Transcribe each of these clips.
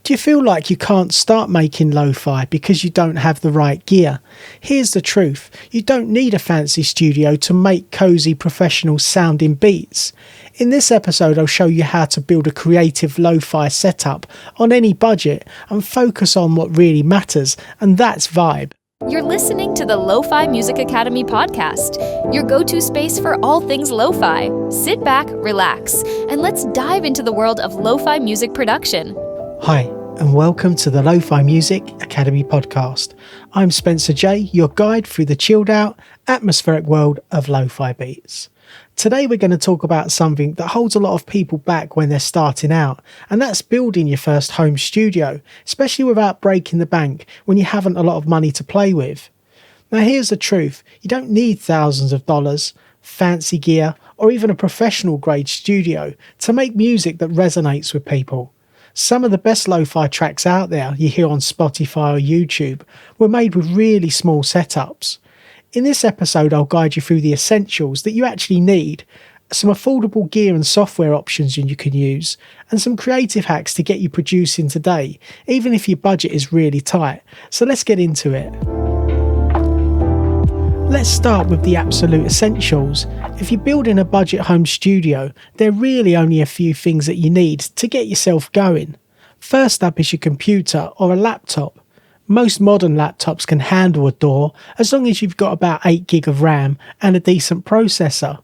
Do you feel like you can't start making lo-fi because you don't have the right gear? Here's the truth, you don't need a fancy studio to make cosy professional sounding beats. In this episode I'll show you how to build a creative lo-fi setup on any budget and focus on what really matters, and that's vibe. You're listening to the Lo-Fi Music Academy podcast, your go-to space for all things lo-fi. Sit back, relax, and let's dive into the world of lo-fi music production. Hi, and welcome to the Lo-Fi Music Academy podcast. I'm Spencer J, your guide through the chilled out, atmospheric world of lo-fi beats. Today we're going to talk about something that holds a lot of people back when they're starting out, and that's building your first home studio, especially without breaking the bank when you haven't a lot of money to play with. Now here's the truth, you don't need thousands of dollars, fancy gear, or even a professional grade studio to make music that resonates with people. Some of the best lo-fi tracks out there you hear on Spotify or YouTube were made with really small setups. In this episode I'll guide you through the essentials that you actually need, some affordable gear and software options you can use, and some creative hacks to get you producing today, even if your budget is really tight. So let's get into it. Let's start with the absolute essentials. If you're building a budget home studio, there are really only a few things that you need to get yourself going. First up is your computer or a laptop. Most modern laptops can handle a DAW as long as you've got about 8 gig of RAM and a decent processor.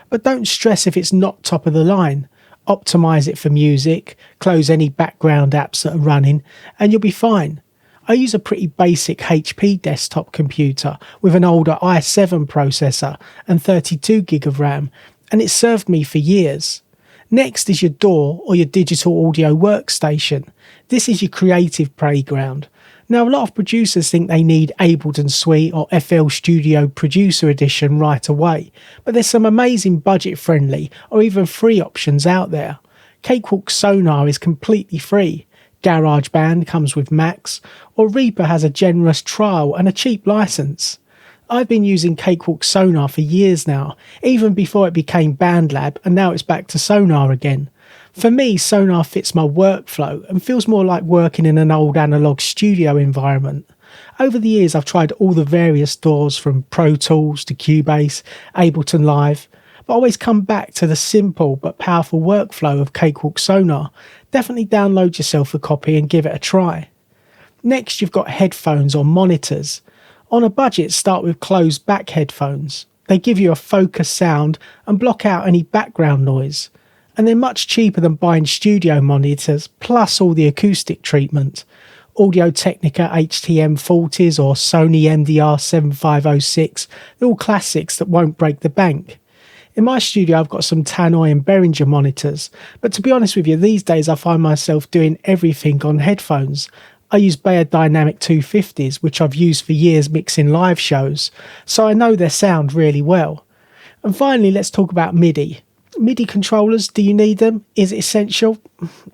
But don't stress if it's not top of the line. Optimise it for music, close any background apps that are running, and you'll be fine. I use a pretty basic HP desktop computer with an older i7 processor and 32 gig of RAM, and it served me for years. Next is your DAW or your digital audio workstation. This is your creative playground. Now a lot of producers think they need Ableton Suite or FL Studio Producer Edition right away, but there's some amazing budget friendly or even free options out there. Cakewalk Sonar is completely free. GarageBand comes with Max, or Reaper has a generous trial and a cheap license. I've been using Cakewalk Sonar for years now, even before it became BandLab, and now it's back to Sonar again. For me, Sonar fits my workflow and feels more like working in an old analog studio environment. Over the years I've tried all the various DAWs from Pro Tools to Cubase, Ableton Live, but always come back to the simple but powerful workflow of Cakewalk Sonar. Definitely download yourself a copy and give it a try. Next you've got headphones or monitors. On a budget, start with closed back headphones. They give you a focused sound and block out any background noise. And they're much cheaper than buying studio monitors plus all the acoustic treatment. Audio-Technica HTM40s or Sony MDR7506, they're all classics that won't break the bank. In my studio I've got some Tannoy and Behringer monitors, but to be honest with you, these days I find myself doing everything on headphones. I use Beyerdynamic 250s, which I've used for years mixing live shows, so I know their sound really well. And finally, let's talk about MIDI. MIDI controllers, do you need them? Is it essential?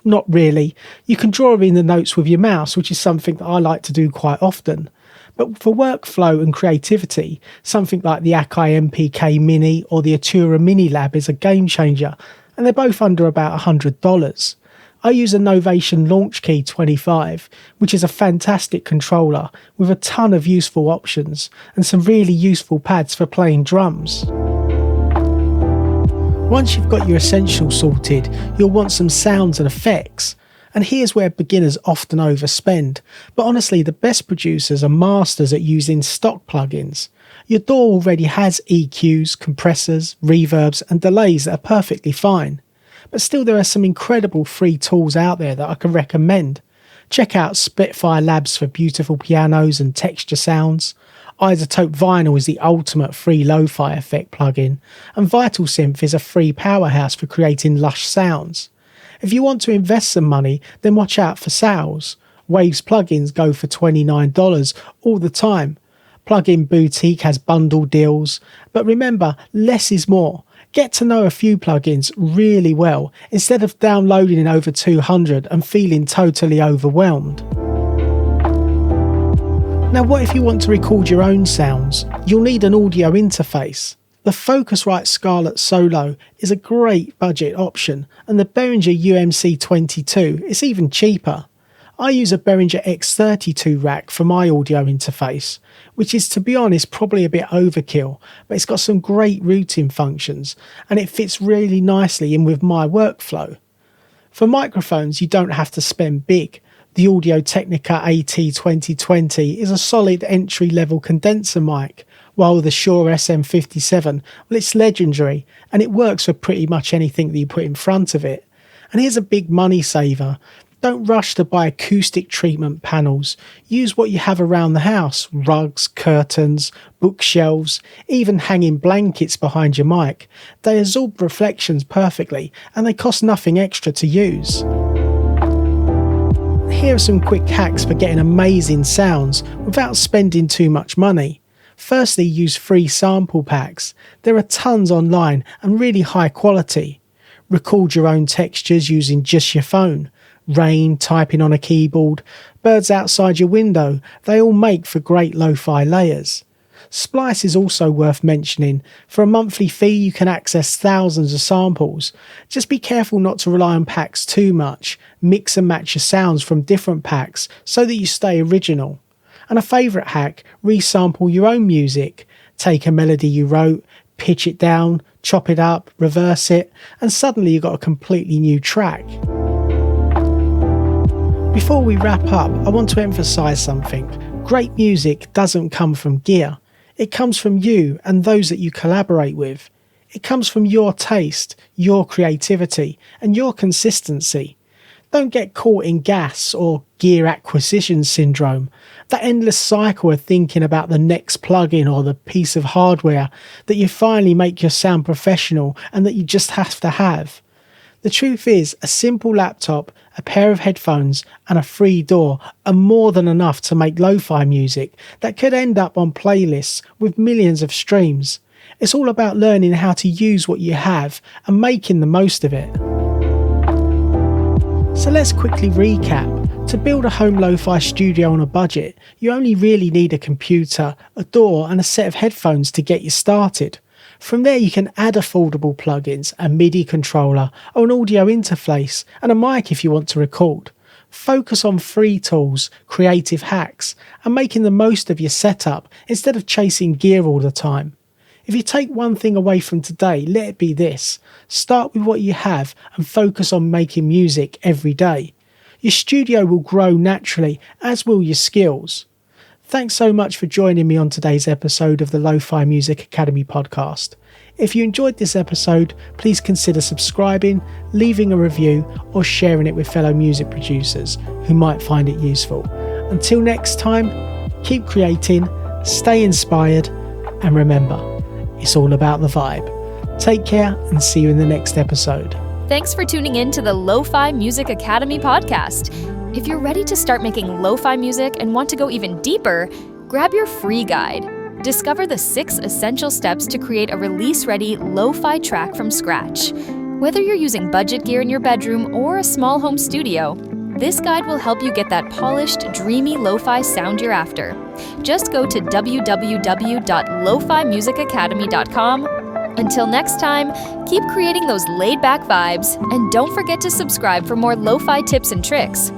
Not really. You can draw in the notes with your mouse, which is something that I like to do quite often. But for workflow and creativity, something like the Akai MPK Mini or the Atura Mini Lab is a game changer, and they're both under about $100. I use a Novation Launch Key 25, which is a fantastic controller with a ton of useful options and some really useful pads for playing drums. Once you've got your essentials sorted, you'll want some sounds and effects. And here's where beginners often overspend. But honestly, the best producers are masters at using stock plugins. Your DAW already has EQs, compressors, reverbs and delays that are perfectly fine. But still there are some incredible free tools out there that I can recommend. Check out Spitfire Labs for beautiful pianos and texture sounds. Isotope Vinyl is the ultimate free lo-fi effect plugin, and Vital Synth is a free powerhouse for creating lush sounds. If you want to invest some money, then watch out for sales. Waves plugins go for $29 all the time. Plugin Boutique has bundle deals, but remember, less is more. Get to know a few plugins really well instead of downloading in over 200 and feeling totally overwhelmed. Now what if you want to record your own sounds? You'll need an audio interface. The Focusrite Scarlett Solo is a great budget option, and the Behringer UMC22 is even cheaper. I use a Behringer X32 rack for my audio interface, which is, to be honest, probably a bit overkill, but it's got some great routing functions and it fits really nicely in with my workflow. For microphones, you don't have to spend big. The Audio-Technica AT2020 is a solid entry-level condenser mic, while the Shure SM57, well, it's legendary and it works for pretty much anything that you put in front of it. And here's a big money saver. Don't rush to buy acoustic treatment panels. Use what you have around the house: rugs, curtains, bookshelves, even hanging blankets behind your mic. They absorb reflections perfectly and they cost nothing extra to use. Here are some quick hacks for getting amazing sounds without spending too much money. Firstly, use free sample packs. There are tons online and really high quality. Record your own textures using just your phone. Rain, typing on a keyboard, birds outside your window, they all make for great lo-fi layers. Splice is also worth mentioning. For a monthly fee you can access thousands of samples. Just be careful not to rely on packs too much. Mix and match your sounds from different packs so that you stay original. And a favourite hack, resample your own music. Take a melody you wrote, pitch it down, chop it up, reverse it, and suddenly you've got a completely new track. Before we wrap up, I want to emphasise something. Great music doesn't come from gear. It comes from you and those that you collaborate with. It comes from your taste, your creativity, and your consistency. Don't get caught in gas or gear acquisition syndrome, that endless cycle of thinking about the next plugin or the piece of hardware that you finally make your sound professional and that you just have to have. The truth is, a simple laptop, a pair of headphones and a free DAW are more than enough to make lo-fi music that could end up on playlists with millions of streams. It's all about learning how to use what you have and making the most of it. So let's quickly recap. To build a home lo-fi studio on a budget, you only really need a computer, a DAW and a set of headphones to get you started. From there you can add affordable plugins, a MIDI controller or an audio interface and a mic if you want to record. Focus on free tools, creative hacks and making the most of your setup instead of chasing gear all the time. If you take one thing away from today, let it be this. Start with what you have and focus on making music every day. Your studio will grow naturally, as will your skills. Thanks so much for joining me on today's episode of the Lo-Fi Music Academy podcast. If you enjoyed this episode, please consider subscribing, leaving a review, or sharing it with fellow music producers who might find it useful. Until next time, keep creating, stay inspired, and remember, it's all about the vibe. Take care and see you in the next episode. Thanks for tuning in to the Lo-Fi Music Academy podcast. If you're ready to start making lo-fi music and want to go even deeper, grab your free guide. Discover the 6 essential steps to create a release-ready lo-fi track from scratch. Whether you're using budget gear in your bedroom or a small home studio, this guide will help you get that polished, dreamy lo-fi sound you're after. Just go to www.lofimusicacademy.com. Until next time, keep creating those laid-back vibes, and don't forget to subscribe for more lo-fi tips and tricks.